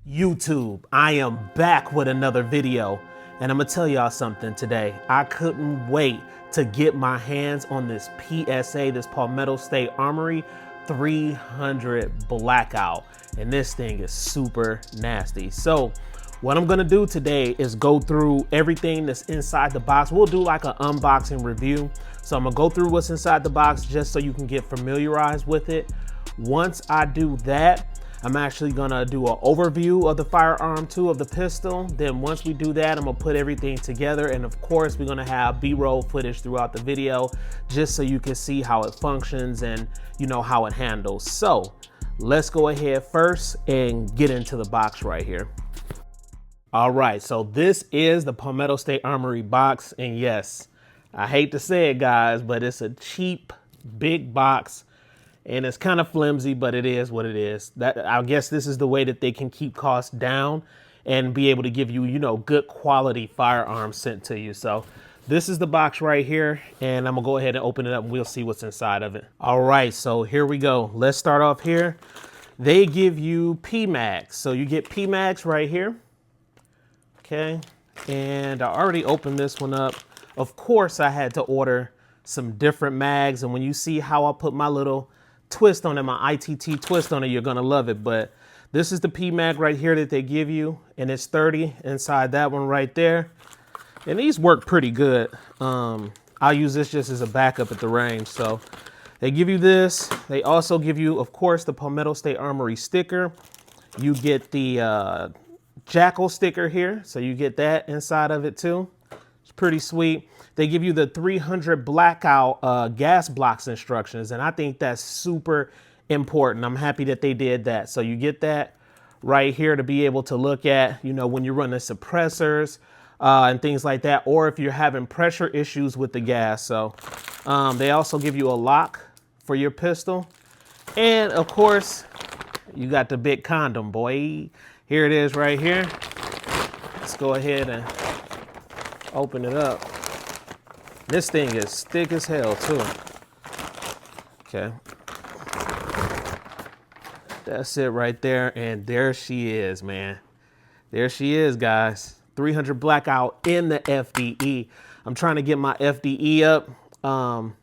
YouTube, I am back with another video, and I'm gonna tell y'all something today. I couldn't wait to get my hands on this PSA, this Palmetto State Armory 300 Blackout, and this thing is super nasty. So what I'm gonna do today is go through everything that's inside the box. We'll do like an unboxing review. So I'm gonna go through what's inside the box just so you can get familiarized with it. Once I do that, I'm actually gonna do an overview of the firearm too, of the pistol. Then once we do that, I'm gonna put everything together. And of course, we're gonna have B-roll footage throughout the video, just so you can see how it functions and you know how it handles. So let's go ahead first and get into the box right here. All right, so this is the Palmetto State Armory box. And yes, I hate to say it guys, but it's a cheap, big box. And it's kind of flimsy, but it is what it is. I guess this is the way that they can keep costs down and be able to give you, you know, good quality firearms sent to you. So this is the box right here, and I'm gonna go ahead and open it up and we'll see what's inside of it. All right, so here we go. Let's start off here. They give you PMags. So you get PMags right here. Okay, and I already opened this one up. Of course, I had to order some different mags, and when you see how I put my little twist on it, my I.T.T twist on it, you're gonna love it. But this is the PMag right here that they give you, and it's 30 inside that one right there. And these work pretty good. I'll use this just as a backup at the range. So they give you this. They also give you, of course, the Palmetto State Armory sticker. You get the JAKL sticker here, so you get that inside of it too. It's pretty sweet. They give you the 300 Blackout gas blocks instructions, and I think that's super important. I'm happy that they did that. So you get that right here to be able to look at, you know, when you're running suppressors and things like that, or if you're having pressure issues with the gas. So they also give you a lock for your pistol. And of course, you got the big condom, boy. Here it is right here. Let's go ahead and open it up. This thing is thick as hell too. Okay. That's it right there. And there she is, man. There she is, guys. 300 Blackout in the FDE. I'm trying to get my FDE up.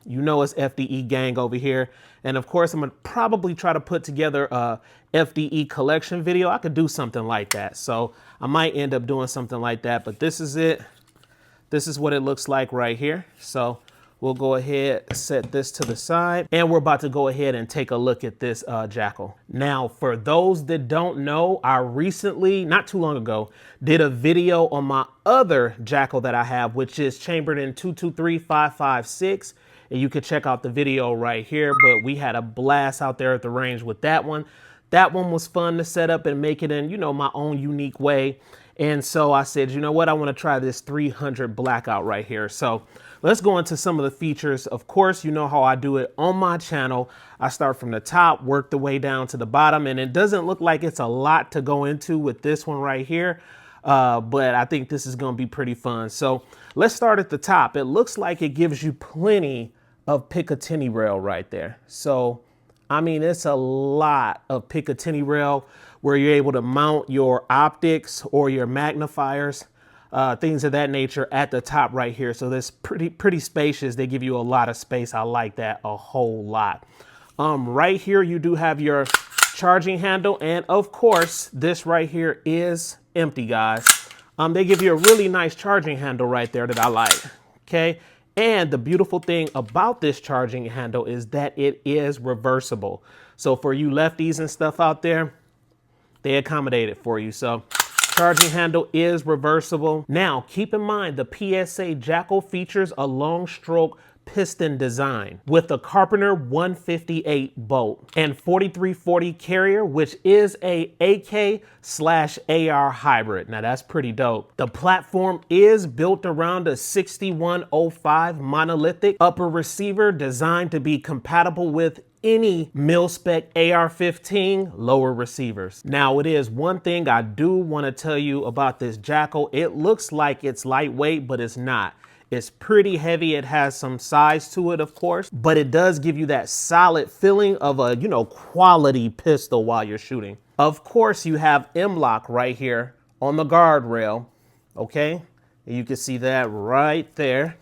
You know it's FDE gang over here. And of course, I'm gonna probably try to put together a FDE collection video. I could do something like that. So I might end up doing something like that, but this is it. This is what it looks like right here. So we'll go ahead, set this to the side, and we're about to go ahead and take a look at this JAKL. Now, for those that don't know, I recently, not too long ago, did a video on my other JAKL that I have, which is chambered in 223-556. And you can check out the video right here, but we had a blast out there at the range with that one. That one was fun to set up and make it in, you know, my own unique way. And so I said, you know what, I want to try this 300 Blackout right here. So let's go into some of the features. Of course, you know how I do it on my channel. I start from the top, work the way down to the bottom, and it doesn't look like it's a lot to go into with this one right here. But I think this is going to be pretty fun. So let's start at the top. It looks like it gives you plenty of Picatinny rail right there. So, I mean, it's a lot of Picatinny rail where you're able to mount your optics or your magnifiers, things of that nature at the top right here. So that's pretty spacious. They give you a lot of space. I like that a whole lot. Right here, you do have your charging handle. And of course, this right here is empty, guys. They give you a really nice charging handle right there that I like, okay? And the beautiful thing about this charging handle is that it is reversible. So for you lefties and stuff out there, they accommodate it for you. So charging handle is reversible. Now, keep in mind the PSA JAKL features a long stroke piston design with a Carpenter 158 bolt and 4340 carrier, which is a AK/AR hybrid. Now that's pretty dope. The platform is built around a 6105 monolithic upper receiver designed to be compatible with any mil-spec AR-15 lower receivers. Now, it is one thing I do want to tell you about this JAKL. It looks like it's lightweight, but it's not. It's pretty heavy. It has some size to it, of course, but it does give you that solid feeling of a, quality pistol while you're shooting. Of course, you have M-LOK right here on the guardrail, okay? You can see that right there,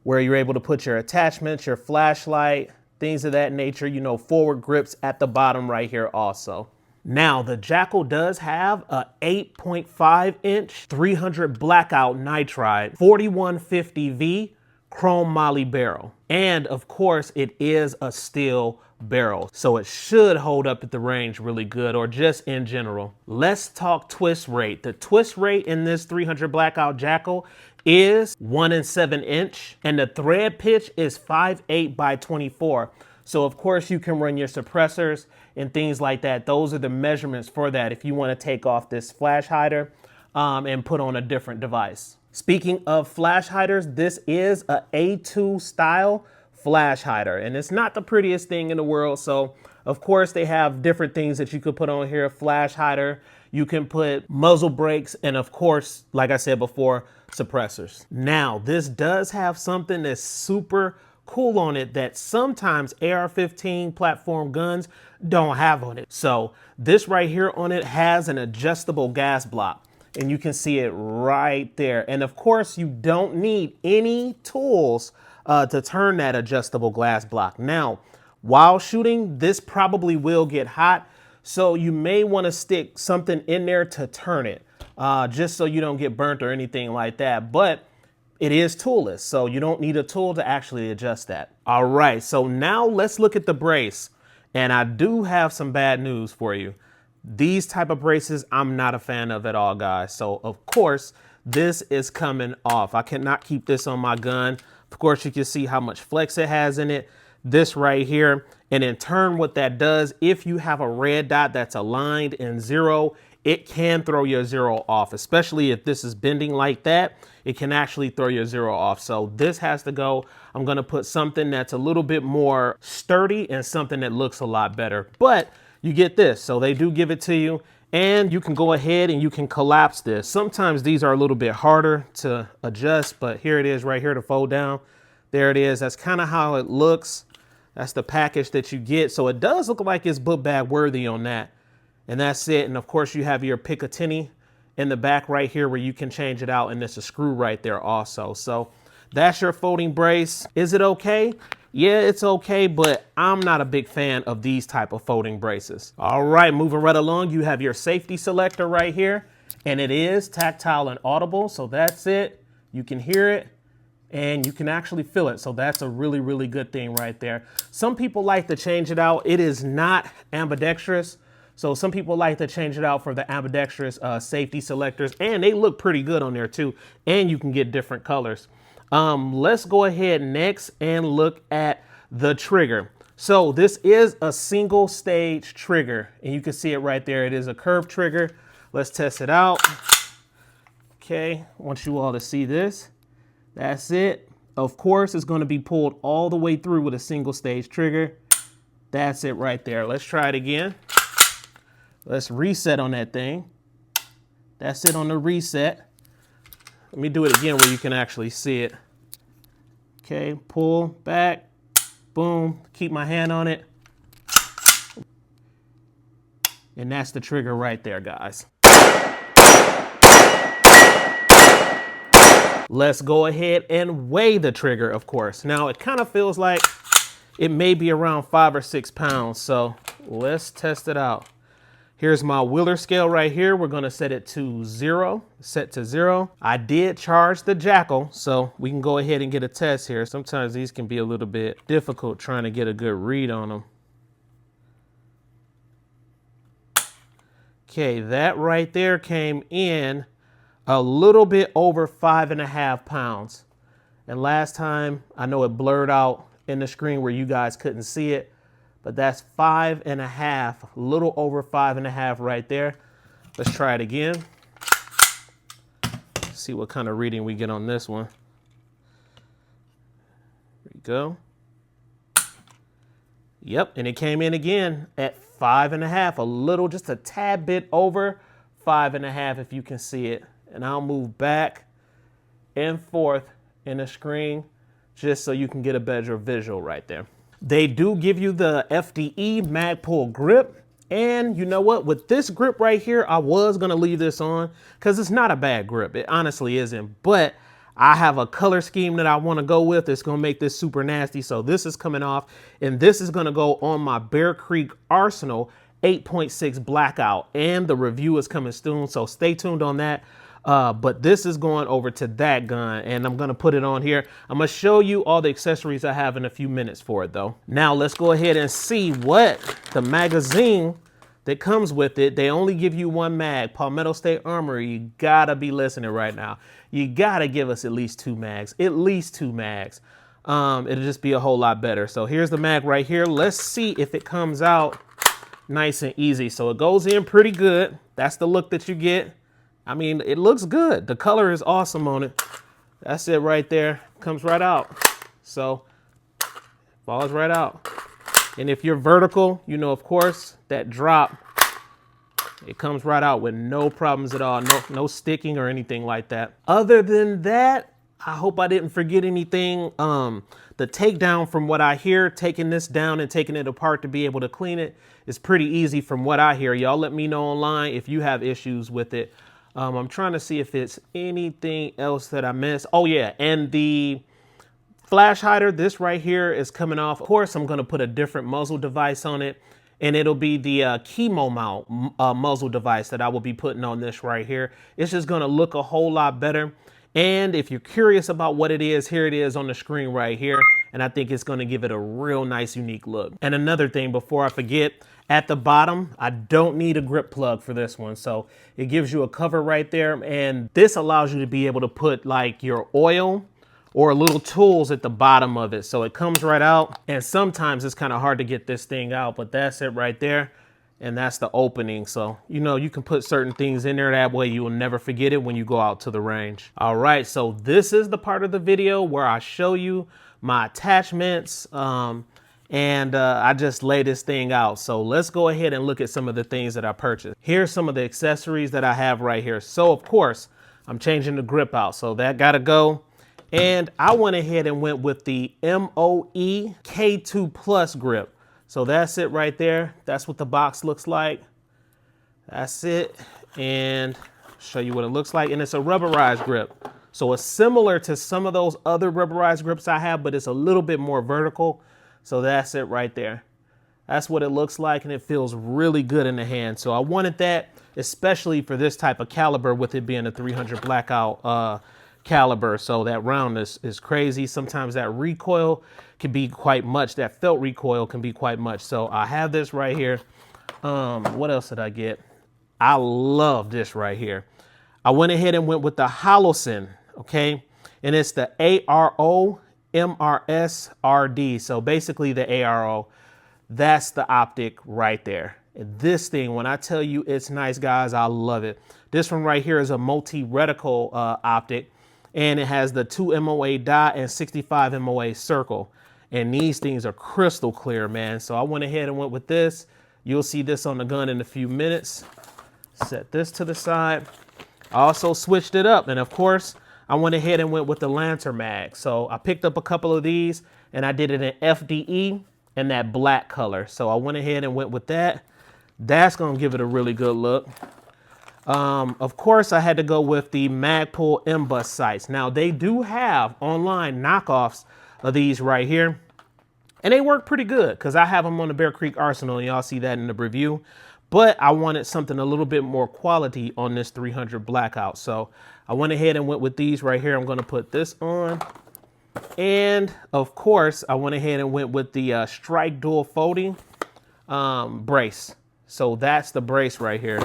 where you're able to put your attachments, your flashlight, things of that nature, forward grips at the bottom right here also. Now, the JAKL does have a 8.5-inch 300 Blackout nitride 4150V chrome moly barrel. And of course, it is a steel barrel, so it should hold up at the range really good, or just in general. Let's talk twist rate. The twist rate in this 300 Blackout JAKL is 1 7/inch, and the thread pitch is 5/8 by 24. So of course you can run your suppressors and things like that. Those are the measurements for that if you want to take off this flash hider and put on a different device. Speaking of flash hiders, this is a A2 style flash hider, and it's not the prettiest thing in the world. So of course they have different things that you could put on here. Flash hider, you can put muzzle brakes, and of course, like I said before, suppressors. Now, this does have something that's super cool on it that sometimes AR-15 platform guns don't have on it. So this right here on it has an adjustable gas block, and you can see it right there. And of course, you don't need any tools to turn that adjustable glass block. Now, while shooting, this probably will get hot, so you may want to stick something in there to turn it, just so you don't get burnt or anything like that. But it is toolless, so you don't need a tool to actually adjust that. All right, so now let's look at the brace. And I do have some bad news for you. These type of braces, I'm not a fan of at all, guys. So of course, this is coming off. I cannot keep this on my gun. Of course, you can see how much flex it has in it. This right here. And in turn, what that does, if you have a red dot that's aligned in 0, it can throw your 0 off, especially if this is bending like that. It can actually throw your 0 off. So this has to go. I'm going to put something that's a little bit more sturdy and something that looks a lot better. But you get this. So they do give it to you, and you can go ahead and you can collapse this. Sometimes these are a little bit harder to adjust, but here it is right here to fold down. There it is. That's kind of how it looks. That's the package that you get. So it does look like it's book bag worthy on that. And that's it. And of course you have your Picatinny in the back right here where you can change it out. And there's a screw right there also. So that's your folding brace. Is it okay? Yeah, it's okay, but I'm not a big fan of these type of folding braces. All right, moving right along, you have your safety selector right here, and it is tactile and audible. So that's it. You can hear it and you can actually feel it. So that's a really, really good thing right there. Some people like to change it out. It is not ambidextrous. So some people like to change it out for the ambidextrous safety selectors, and they look pretty good on there too. And you can get different colors. Let's go ahead next and look at the trigger. So this is a single stage trigger, and you can see it right there. It is a curved trigger. Let's test it out. Okay, I want you all to see this. That's it. Of course, it's going to be pulled all the way through with a single stage trigger. That's it right there. Let's try it again. Let's reset on that thing. That's it on the reset. Let me do it again where you can actually see it. Okay, pull back, boom, keep my hand on it. And that's the trigger right there, guys. Let's go ahead and weigh the trigger, of course. Now, it kind of feels like it may be around 5 or 6 pounds, so let's test it out. Here's my Wheeler scale right here. We're gonna set it to 0, set to 0. I did charge the JAKL, so we can go ahead and get a test here. Sometimes these can be a little bit difficult trying to get a good read on them. Okay, that right there came in a little bit over 5.5 pounds. And last time, I know it blurred out in the screen where you guys couldn't see it, but that's 5.5, a little over 5.5 right there. Let's try it again. See what kind of reading we get on this one. There we go. Yep, and it came in again at 5.5, a little, just a tad bit over 5.5 if you can see it. And I'll move back and forth in the screen just so you can get a better visual right there. They do give you the FDE Magpul grip. And you know what? With this grip right here, I was going to leave this on because it's not a bad grip. It honestly isn't. But I have a color scheme that I want to go with. It's going to make this super nasty. So this is coming off. And this is going to go on my Bear Creek Arsenal 8.6 Blackout. And the review is coming soon. So stay tuned on that. But this is going over to that gun, and I'm going to put it on here. I'm going to show you all the accessories I have in a few minutes for it, though. Now, let's go ahead and see what the magazine that comes with it. They only give you one mag. Palmetto State Armory, you got to be listening right now. You got to give us at least 2 mags. At least 2 mags. It'll just be a whole lot better. So here's the mag right here. Let's see if it comes out nice and easy. So it goes in pretty good. That's the look that you get. I mean, it looks good. The color is awesome on it. That's it right there. Comes right out. So, falls right out. And if you're vertical, you know, of course, that drop, it comes right out with no problems at all. No sticking or anything like that. Other than that, I hope I didn't forget anything. The takedown, from what I hear, taking this down and taking it apart to be able to clean it is pretty easy from what I hear. Y'all let me know online if you have issues with it. I'm trying to see if it's anything else that I missed. Oh yeah, and the flash hider, this right here is coming off. Of course, I'm gonna put a different muzzle device on it, and it'll be the chemo mount muzzle device that I will be putting on this right here. It's just gonna look a whole lot better. And if you're curious about what it is, here it is on the screen right here. And I think it's gonna give it a real nice, unique look. And another thing before I forget, at the bottom, I don't need a grip plug for this one. So it gives you a cover right there. And this allows you to be able to put like your oil or little tools at the bottom of it. So it comes right out. And sometimes it's kind of hard to get this thing out, but that's it right there. And that's the opening. So, you know, you can put certain things in there. That way you will never forget it when you go out to the range. All right, so this is the part of the video where I show you my attachments. I just lay this thing out. So let's go ahead and look at some of the things that I purchased. Here's some of the accessories that I have right here. So of course, I'm changing the grip out. So that gotta go. And I went ahead and went with the MOE K2 Plus grip. So that's it right there. That's what the box looks like. That's it. And I'll show you what it looks like. And it's a rubberized grip. So it's similar to some of those other rubberized grips I have, but it's a little bit more vertical. So that's it right there. That's what it looks like, and it feels really good in the hand. So I wanted that, especially for this type of caliber, with it being a 300 Blackout caliber. So that roundness is crazy. Sometimes that recoil can be quite much. That felt recoil can be quite much. So I have this right here. What else did I get? I love this right here. I went ahead and went with the Holosun, okay? And it's the ARO MRS RD. So basically the ARO, that's the optic right there. And this thing, when I tell you it's nice, guys, I love it. This one right here is a multi-reticle optic, and it has the 2 MOA dot and 65 MOA circle. And these things are crystal clear, man. So I went ahead and went with this. You'll see this on the gun in a few minutes. Set this to the side. I also switched it up, and of course, I went ahead and went with the Lantern mag. So I picked up a couple of these, and I did it in FDE and that black color. So I went ahead and went with that. That's gonna give it a really good look. Of course, I had to go with the Magpul MBUS sights. Now, they do have online knockoffs of these right here, and they work pretty good because I have them on the Bear Creek Arsenal, and y'all see that in the review. But I wanted something a little bit more quality on this 300 Blackout. So I went ahead and went with these right here. I'm going to put this on. And of course, I went ahead and went with the Strike Dual Folding brace. So that's the brace right here.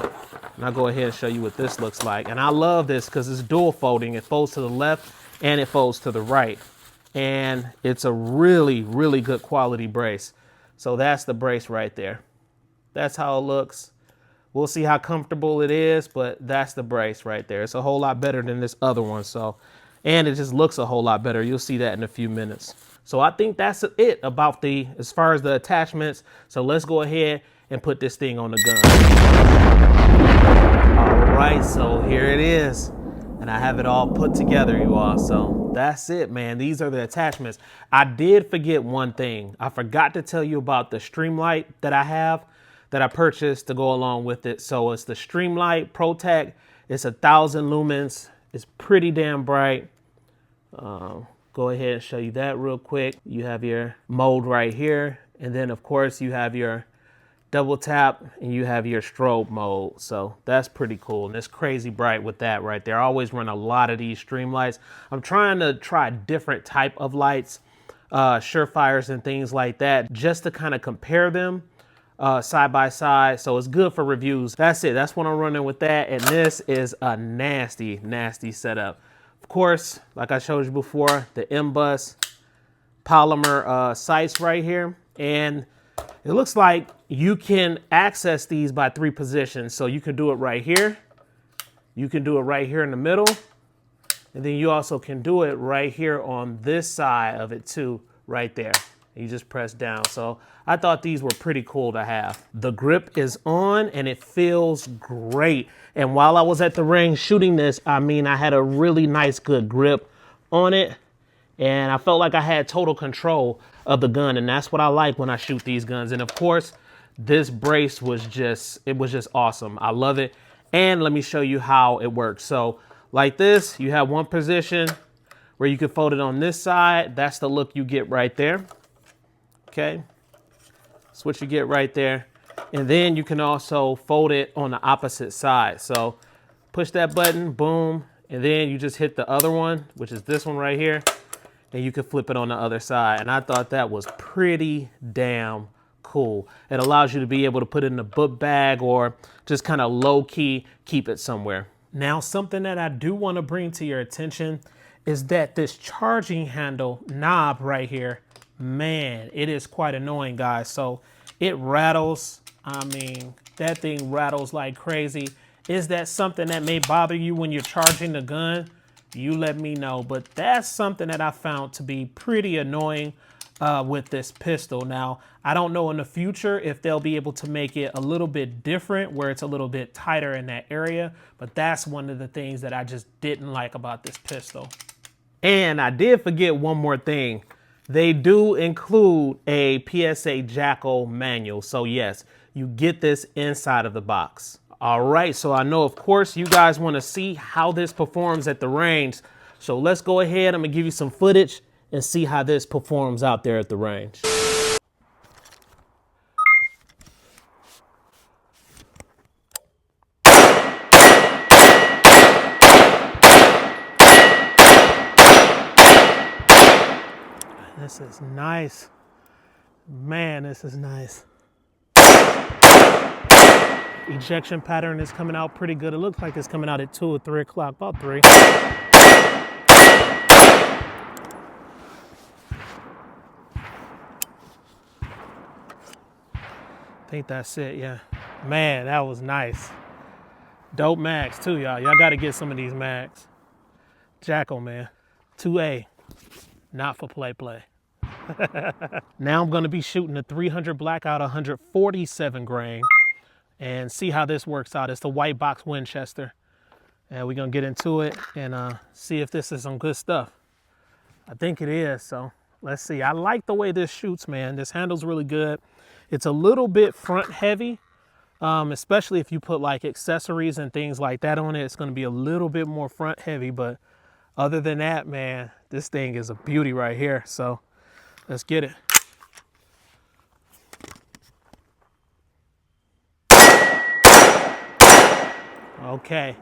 And I'll go ahead and show you what this looks like. And I love this because it's dual folding. It folds to the left and it folds to the right. And it's a really, really good quality brace. So that's the brace right there. That's how it looks. We'll see how comfortable it is, but that's the brace right there. It's a whole lot better than this other one. So, and it just looks a whole lot better. You'll see that in a few minutes. So I think that's it about as far as the attachments. So let's go ahead and put this thing on the gun. All right, so here it is. and I have it all put together, you all. So that's it, man. These are the attachments. I did forget one thing. I forgot to tell you about the Streamlight that I have, that I purchased to go along with it. So it's the Streamlight ProTech. It's 1,000 lumens. It's pretty damn bright. Go ahead and show you that real quick. You have your mode right here. And then of course you have your double tap and you have your strobe mode. So that's pretty cool. And it's crazy bright with that right there. I always run a lot of these Streamlights. I'm trying to try different type of lights, Surefires and things like that, just to kind of compare them side by side. So it's good for reviews. That's it. That's what I'm running with that. And this is a nasty, nasty setup. Of course, like I showed you before, the M-Bus polymer sights right here. And it looks like you can access these by 3 positions. So you can do it right here. You can do it right here in the middle. And then you also can do it right here on this side of it too, right there. You just press down. So I thought these were pretty cool to have. The grip is on and it feels great. And while I was at the range shooting this, I mean, I had a really nice, good grip on it. And I felt like I had total control of the gun. And that's what I like when I shoot these guns. And of course, this brace was just awesome. I love it. And let me show you how it works. So like this, you have one position where you can fold it on this side. That's the look you get right there. Okay, that's what you get right there. And then you can also fold it on the opposite side. So push that button, boom, and then you just hit the other one, which is this one right here, and you can flip it on the other side. And I thought that was pretty damn cool. It allows you to be able to put it in a book bag or just kind of low key keep it somewhere. Now, something that I do want to bring to your attention is that this charging handle knob right here, man, it is quite annoying, guys. So it rattles. I mean, that thing rattles like crazy. Is that something that may bother you when you're charging the gun? You let me know. But that's something that I found to be pretty annoying with this pistol. Now, I don't know in the future if they'll be able to make it a little bit different where it's a little bit tighter in that area. But that's one of the things that I just didn't like about this pistol. And I did forget one more thing. They do include a PSA JAKL manual. So yes, you get this inside of the box. All right, so I know, of course, you guys want to see how this performs at the range. So let's go ahead. I'm gonna give you some footage and see how this performs out there at the range. This is nice. Man, this is nice. Ejection pattern is coming out pretty good. It looks like it's coming out at 2 or 3 o'clock, about 3. I think that's it, yeah. Man, that was nice. Dope mags too, y'all. Y'all got to get some of these mags. JAKL, man. 2A. Not for play. Now I'm going to be shooting a 300 Blackout 147 grain and see how this works out. It's the white box Winchester. And we're going to get into it and see if this is some good stuff. I think it is, so let's see. I like the way this shoots, man. This handle's really good. It's a little bit front heavy, especially if you put like accessories and things like that on it. It's going to be a little bit more front heavy, but other than that, man, this thing is a beauty right here. So let's get it. Okay,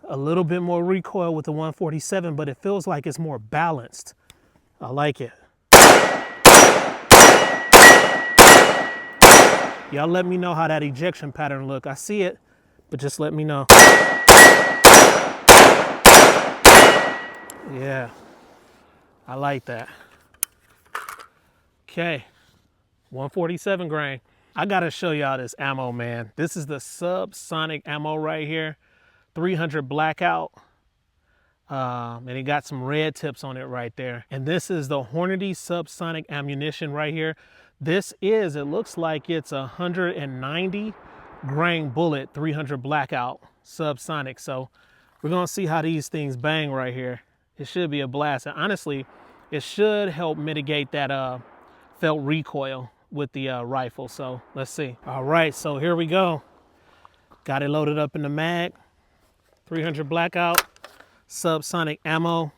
a little bit more recoil with the 147, but it feels like it's more balanced. I like it. Y'all let me know how that ejection pattern look. I see it, but just let me know. Yeah, I like that. Okay, 147 grain. I gotta show y'all this ammo, man. This is the Subsonic ammo right here, 300 Blackout. And it got some red tips on it right there. And this is the Hornady Subsonic ammunition right here. This is, it looks like it's a 190 grain bullet, 300 Blackout Subsonic. So We're gonna see how these things bang right here. It should be a blast. And honestly, it should help mitigate that felt recoil with the rifle. So let's see. All right, so here we go. Got it loaded up in the mag. 300 Blackout, Subsonic ammo.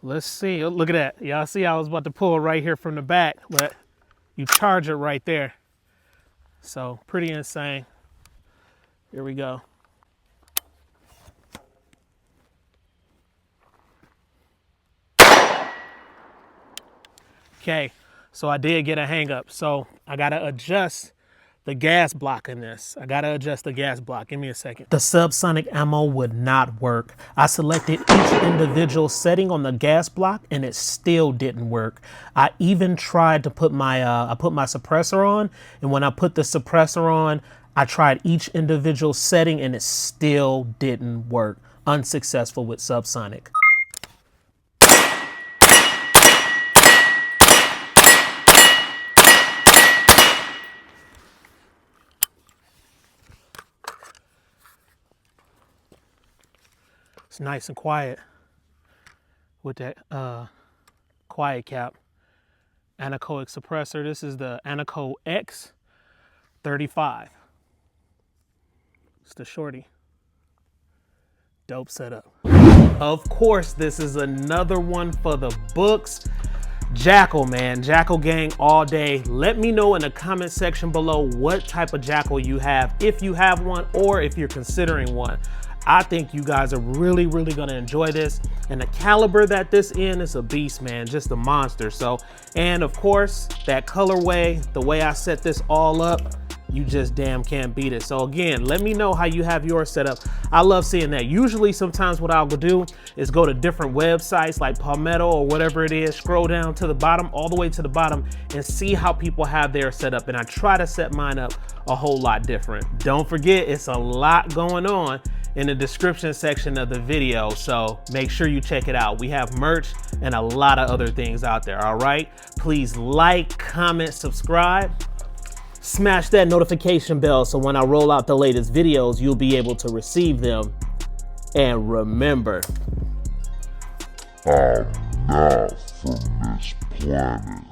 Let's see, look at that. Y'all see I was about to pull right here from the back, but you charge it right there. So pretty insane. Here we go. Okay, so I did get a hang up. So I gotta adjust the gas block in this. I gotta adjust the gas block. Give me a second. The subsonic ammo would not work. I selected each individual setting on the gas block and it still didn't work. I even tried to put my suppressor on, and when I put the suppressor on, I tried each individual setting and it still didn't work. Unsuccessful with subsonic. It's nice and quiet with that quiet cap. Anechoic suppressor. This is the Anecho X35. It's the shorty. Dope setup. Of course, this is another one for the books. JAKL, man. JAKL gang all day. Let me know in the comment section below what type of JAKL you have, if you have one or if you're considering one. I think you guys are really gonna enjoy this, and the caliber that this is a beast, man, just a monster. So, and of course, that colorway, the way I set this all up, you just damn can't beat it. So again, let me know how you have yours set up. I love seeing that. Usually sometimes what I'll do is go to different websites like Palmetto or whatever it is, scroll down to the bottom, all the way to the bottom, and see how people have theirs set up. And I try to set mine up a whole lot different. Don't forget, it's a lot going on in the description section of the video, so make sure you check it out. We have merch and a lot of other things out there. All right, please like, comment, subscribe, smash that notification bell so when I roll out the latest videos, you'll be able to receive them. And remember, I'm not from this planet.